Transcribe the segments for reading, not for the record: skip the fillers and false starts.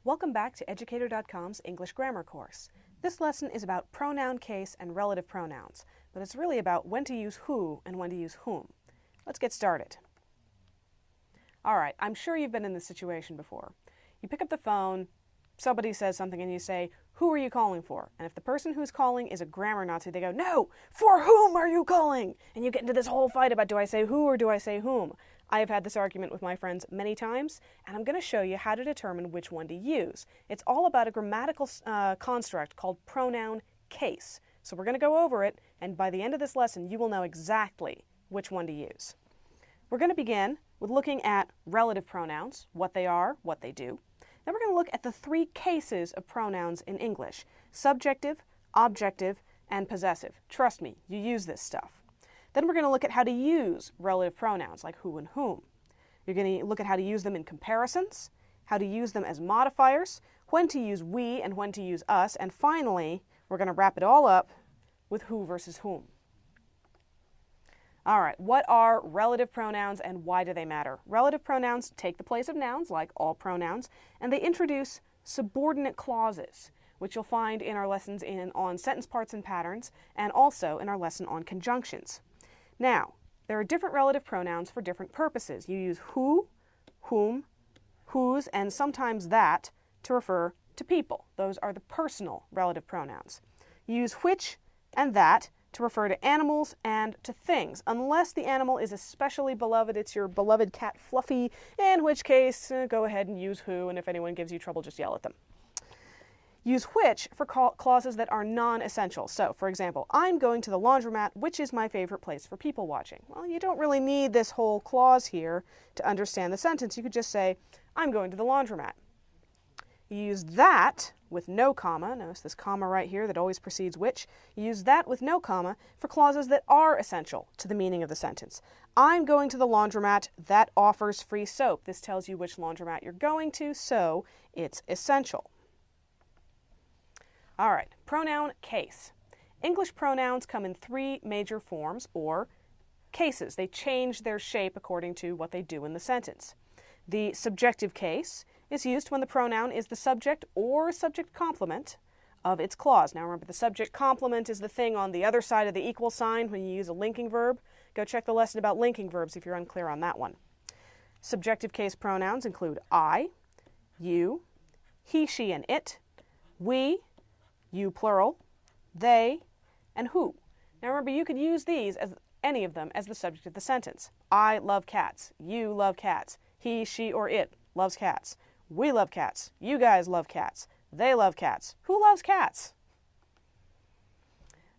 Welcome back to Educator.com's English Grammar course. This lesson is about pronoun case and relative pronouns, but it's really about when to use who and when to use whom. Let's get started. All right, I'm sure you've been in this situation before. You pick up the phone, somebody says something and you say, "Who are you calling for?" And if the person who's calling is a grammar Nazi, they go, "No, for whom are you calling?" And you get into this whole fight about do I say who or do I say whom? I have had this argument with my friends many times, and I'm going to show you how to determine which one to use. It's all about a grammatical construct called pronoun case. So we're going to go over it, and by the end of this lesson, you will know exactly which one to use. We're going to begin with looking at relative pronouns, what they are, what they do. Then we're going to look at the three cases of pronouns in English: subjective, objective, and possessive. Trust me, you use this stuff. Then we're going to look at how to use relative pronouns like who and whom. You're going to look at how to use them in comparisons, how to use them as modifiers, when to use we and when to use us, and finally, we're going to wrap it all up with who versus whom. All right, what are relative pronouns and why do they matter? Relative pronouns take the place of nouns, like all pronouns, and they introduce subordinate clauses, which you'll find in our lessons on sentence parts and patterns, and also in our lesson on conjunctions. Now, there are different relative pronouns for different purposes. You use who, whom, whose, and sometimes that to refer to people. Those are the personal relative pronouns. You use which and that to refer to animals and to things, unless the animal is especially beloved. It's your beloved cat Fluffy, in which case, go ahead and use who, and if anyone gives you trouble, just yell at them. Use which for clauses that are non-essential. So, for example, I'm going to the laundromat, which is my favorite place for people watching. Well, you don't really need this whole clause here to understand the sentence. You could just say, I'm going to the laundromat. You use that with no comma. Notice this comma right here that always precedes which. You use that with no comma for clauses that are essential to the meaning of the sentence. I'm going to the laundromat that offers free soap. This tells you which laundromat you're going to, so it's essential. All right, pronoun case. English pronouns come in three major forms, or cases. They change their shape according to what they do in the sentence. The subjective case is used when the pronoun is the subject or subject complement of its clause. Now remember, the subject complement is the thing on the other side of the equal sign when you use a linking verb. Go check the lesson about linking verbs if you're unclear on that one. Subjective case pronouns include I, you, he, she, and it, we, you plural, they, and who. Now remember, you could use these, as any of them, as the subject of the sentence. I love cats. You love cats. He, she, or it loves cats. We love cats. You guys love cats. They love cats. Who loves cats?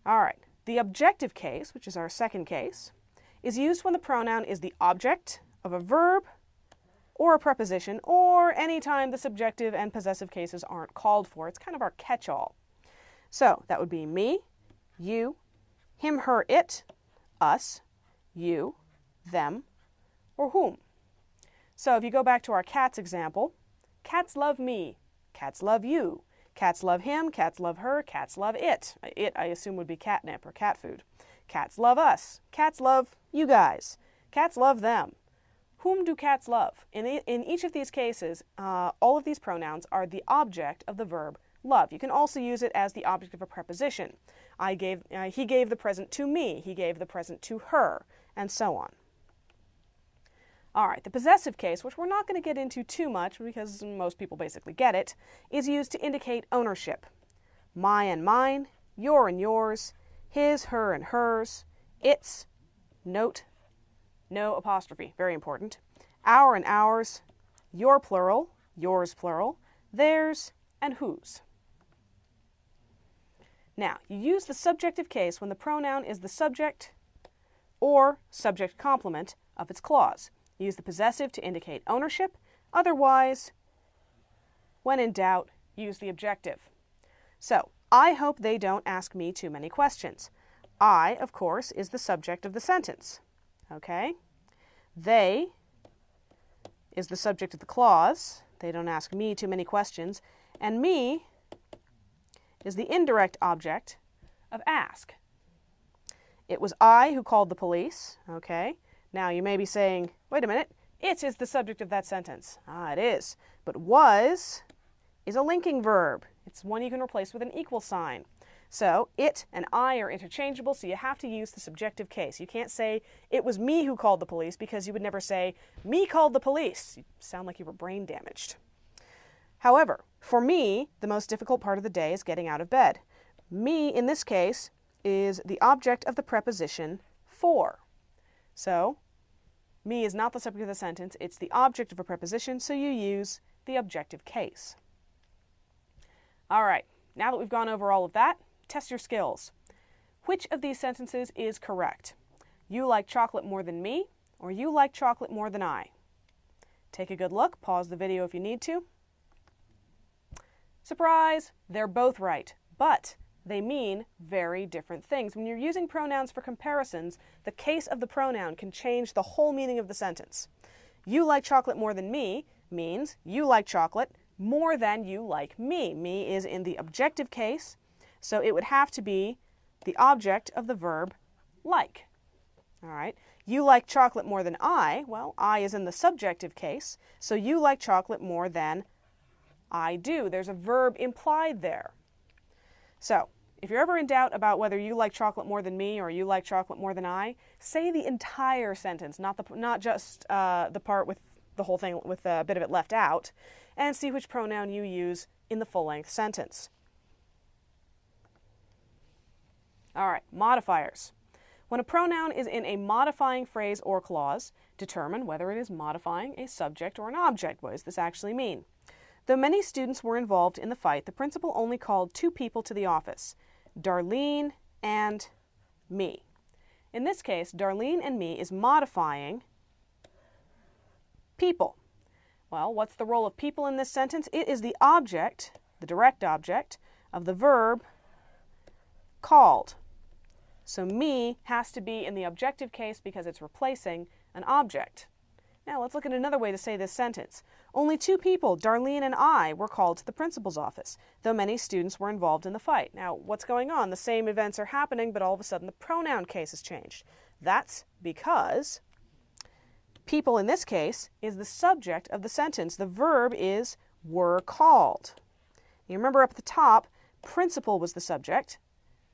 All right. The objective case, which is our second case, is used when the pronoun is the object of a verb or a preposition, or any time the subjective and possessive cases aren't called for. It's kind of our catch-all. So that would be me, you, him, her, it, us, you, them, or whom. So if you go back to our cats example, cats love me, cats love you, cats love him, cats love her, cats love it. It, I assume, would be catnip or cat food. Cats love us, cats love you guys, cats love them. Whom do cats love? In each of these cases, all of these pronouns are the object of the verb love. You can also use it as the object of a preposition. He gave the present to me, he gave the present to her, and so on. All right, the possessive case, which we're not going to get into too much because most people basically get it, is used to indicate ownership. My and mine, your and yours, his, her, and hers, its, note, no apostrophe, very important, our and ours, your plural, yours plural, theirs, and whose. Now, you use the subjective case when the pronoun is the subject or subject complement of its clause. Use the possessive to indicate ownership. Otherwise, when in doubt, use the objective. So, I hope they don't ask me too many questions. I, of course, is the subject of the sentence. Okay? They is the subject of the clause. They don't ask me too many questions. And me is the indirect object of ask. It was I who called the police. Okay? Now, you may be saying, wait a minute, it is the subject of that sentence. Ah, it is. But was is a linking verb. It's one you can replace with an equal sign. So it and I are interchangeable, so you have to use the subjective case. You can't say, it was me who called the police, because you would never say, me called the police. You sound like you were brain damaged. However, for me, the most difficult part of the day is getting out of bed. Me, in this case, is the object of the preposition for. So, me is not the subject of the sentence, it's the object of a preposition, so you use the objective case. All right, now that we've gone over all of that, test your skills. Which of these sentences is correct? You like chocolate more than me, or you like chocolate more than I? Take a good look, pause the video if you need to. Surprise! They're both right, but they mean very different things. When you're using pronouns for comparisons, the case of the pronoun can change the whole meaning of the sentence. You like chocolate more than me means you like chocolate more than you like me. Me is in the objective case, so it would have to be the object of the verb like. All right. You like chocolate more than I. Well, I is in the subjective case, so you like chocolate more than I do. There's a verb implied there. So, if you're ever in doubt about whether you like chocolate more than me or you like chocolate more than I, say the entire sentence, not just the part with the whole thing with a bit of it left out, and see which pronoun you use in the full-length sentence. All right, modifiers. When a pronoun is in a modifying phrase or clause, determine whether it is modifying a subject or an object. What does this actually mean? Though many students were involved in the fight, the principal only called 2 people to the office, Darlene and me. In this case, Darlene and me is modifying people. Well, what's the role of people in this sentence? It is the object, the direct object, of the verb called. So me has to be in the objective case because it's replacing an object. Now let's look at another way to say this sentence. Only 2 people, Darlene and I, were called to the principal's office, though many students were involved in the fight. Now, what's going on? The same events are happening, but all of a sudden the pronoun case has changed. That's because people in this case is the subject of the sentence. The verb is were called. You remember up at the top, principal was the subject,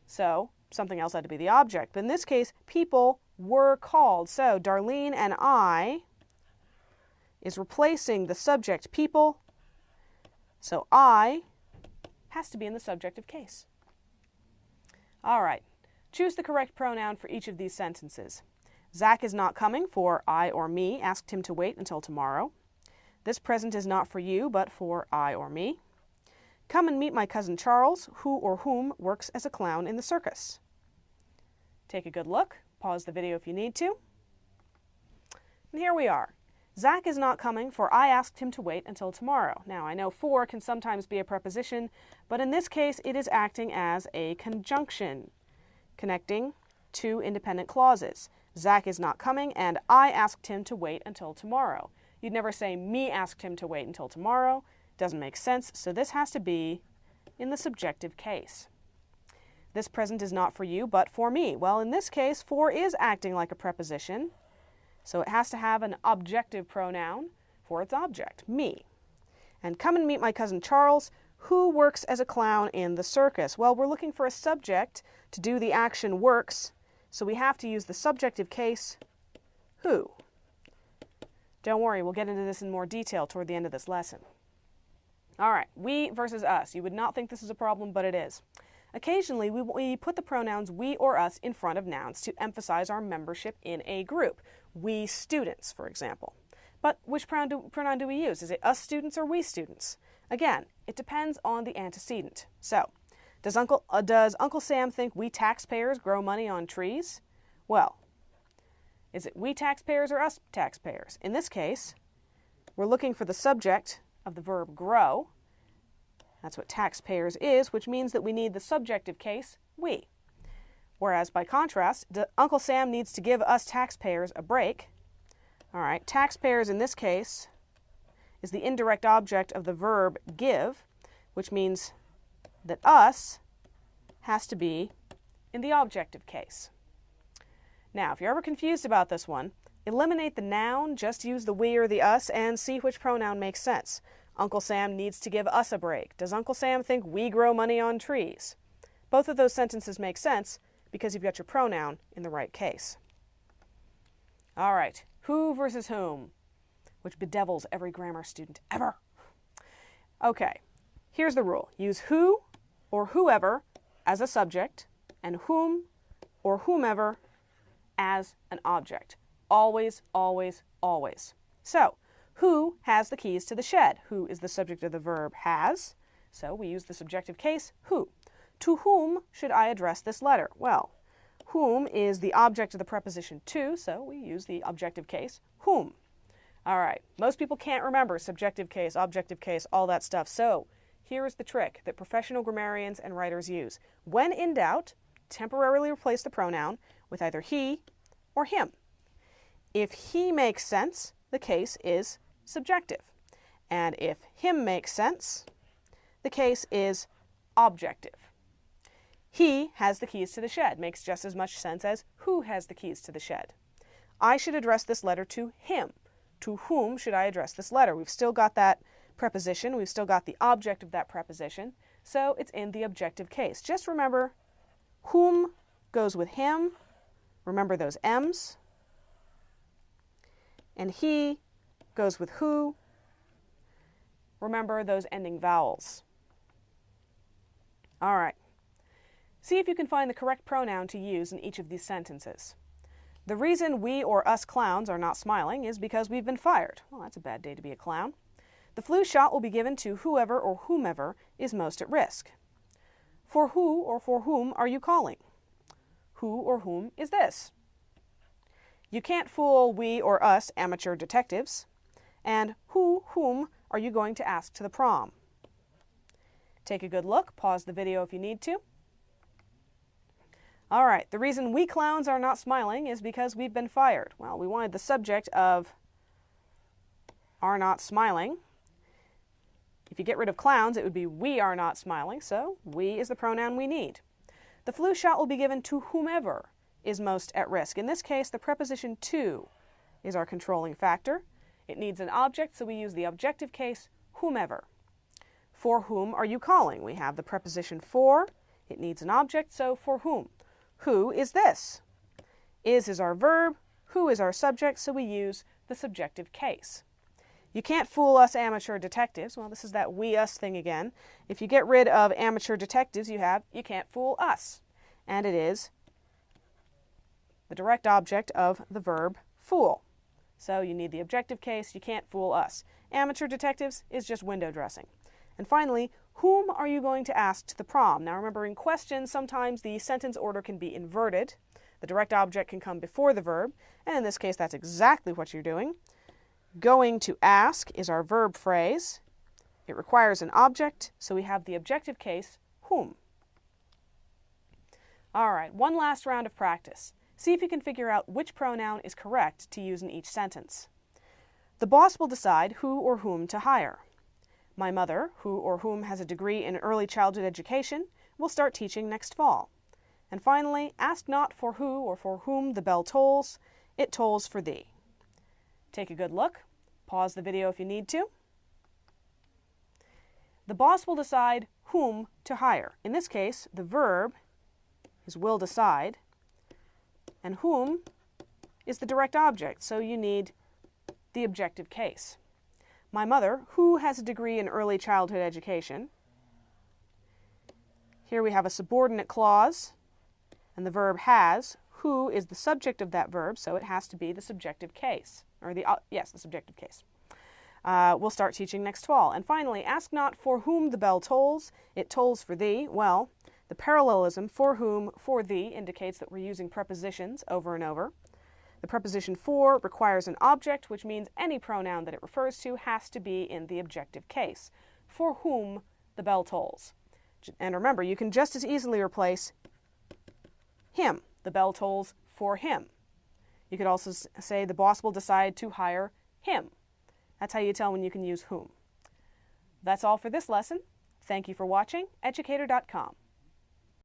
so something else had to be the object. But in this case, people were called. So Darlene and I is replacing the subject people, so I has to be in the subjective case. All right, choose the correct pronoun for each of these sentences. Zach is not coming, for I or me asked him to wait until tomorrow. This present is not for you, but for I or me. Come and meet my cousin Charles, who or whom works as a clown in the circus. Take a good look, pause the video if you need to. And here we are. Zach is not coming, for I asked him to wait until tomorrow. Now, I know for can sometimes be a preposition, but in this case it is acting as a conjunction, connecting 2 independent clauses. Zach is not coming, and I asked him to wait until tomorrow. You'd never say, me asked him to wait until tomorrow. Doesn't make sense, so this has to be in the subjective case. This present is not for you, but for me. Well, in this case, for is acting like a preposition, so it has to have an objective pronoun for its object, me. And come and meet my cousin Charles, who works as a clown in the circus. Well, we're looking for a subject to do the action works, so we have to use the subjective case, who. Don't worry, we'll get into this in more detail toward the end of this lesson. All right, we versus us. You would not think this is a problem, but it is. Occasionally, we put the pronouns we or us in front of nouns to emphasize our membership in a group. We students, for example. But which pronoun do we use? Is it us students or we students? Again, it depends on the antecedent. So, does Uncle Sam think we taxpayers grow money on trees? Well, is it we taxpayers or us taxpayers? In this case, we're looking for the subject of the verb grow. That's what taxpayers is, which means that we need the subjective case, we. Whereas, by contrast, Uncle Sam needs to give us taxpayers a break. All right, taxpayers in this case is the indirect object of the verb give, which means that us has to be in the objective case. Now, if you're ever confused about this one, eliminate the noun, just use the we or the us, and see which pronoun makes sense. Uncle Sam needs to give us a break. Does Uncle Sam think we grow money on trees? Both of those sentences make sense because you've got your pronoun in the right case. All right, who versus whom, which bedevils every grammar student ever. Okay, here's the rule. Use who or whoever as a subject and whom or whomever as an object. Always, always, always. So, who has the keys to the shed? Who is the subject of the verb has. So we use the subjective case, who. To whom should I address this letter? Well, whom is the object of the preposition to, so we use the objective case, whom. All right, most people can't remember subjective case, objective case, all that stuff. So here is the trick that professional grammarians and writers use. When in doubt, temporarily replace the pronoun with either he or him. If he makes sense, the case is subjective. And if him makes sense, the case is objective. He has the keys to the shed makes just as much sense as who has the keys to the shed. I should address this letter to him. To whom should I address this letter? We've still got that preposition. We've still got the object of that preposition. So it's in the objective case. Just remember, whom goes with him. Remember those M's. And he goes with who. Remember those ending vowels. All right. See if you can find the correct pronoun to use in each of these sentences. The reason we or us clowns are not smiling is because we've been fired. Well, that's a bad day to be a clown. The flu shot will be given to whoever or whomever is most at risk. For who or for whom are you calling? Who or whom is this? You can't fool we or us amateur detectives. And whom are you going to ask to the prom? Take a good look. Pause the video if you need to. All right, the reason we clowns are not smiling is because we've been fired. Well, we wanted the subject of are not smiling. If you get rid of clowns, it would be we are not smiling, so we is the pronoun we need. The flu shot will be given to whomever is most at risk. In this case, the preposition to is our controlling factor. It needs an object, so we use the objective case, whomever. For whom are you calling? We have the preposition for. It needs an object, so for whom. Who is this? Is our verb. Who is our subject, so we use the subjective case. You can't fool us amateur detectives. Well, this is that we-us thing again. If you get rid of amateur detectives, you can't fool us. And it is the direct object of the verb fool. So you need the objective case. You can't fool us. Amateur detectives is just window dressing. And finally, whom are you going to ask to the prom? Now remember, in questions, sometimes the sentence order can be inverted. The direct object can come before the verb, and in this case, that's exactly what you're doing. Going to ask is our verb phrase. It requires an object, so we have the objective case, whom. All right, one last round of practice. See if you can figure out which pronoun is correct to use in each sentence. The boss will decide who or whom to hire. My mother, who or whom has a degree in early childhood education, will start teaching next fall. And finally, ask not for who or for whom the bell tolls, it tolls for thee. Take a good look. Pause the video if you need to. The boss will decide whom to hire. In this case, the verb is will decide, and whom is the direct object, so you need the objective case. My mother, who has a degree in early childhood education. Here we have a subordinate clause, and the verb has. Who is the subject of that verb, so it has to be the subjective case, or the subjective case. We'll start teaching next fall. And finally, ask not for whom the bell tolls, it tolls for thee. Well, the parallelism for whom, for thee indicates that we're using prepositions over and over. The preposition for requires an object, which means any pronoun that it refers to has to be in the objective case. For whom the bell tolls. And remember, you can just as easily replace him. The bell tolls for him. You could also say the boss will decide to hire him. That's how you tell when you can use whom. That's all for this lesson. Thank you for watching. Educator.com.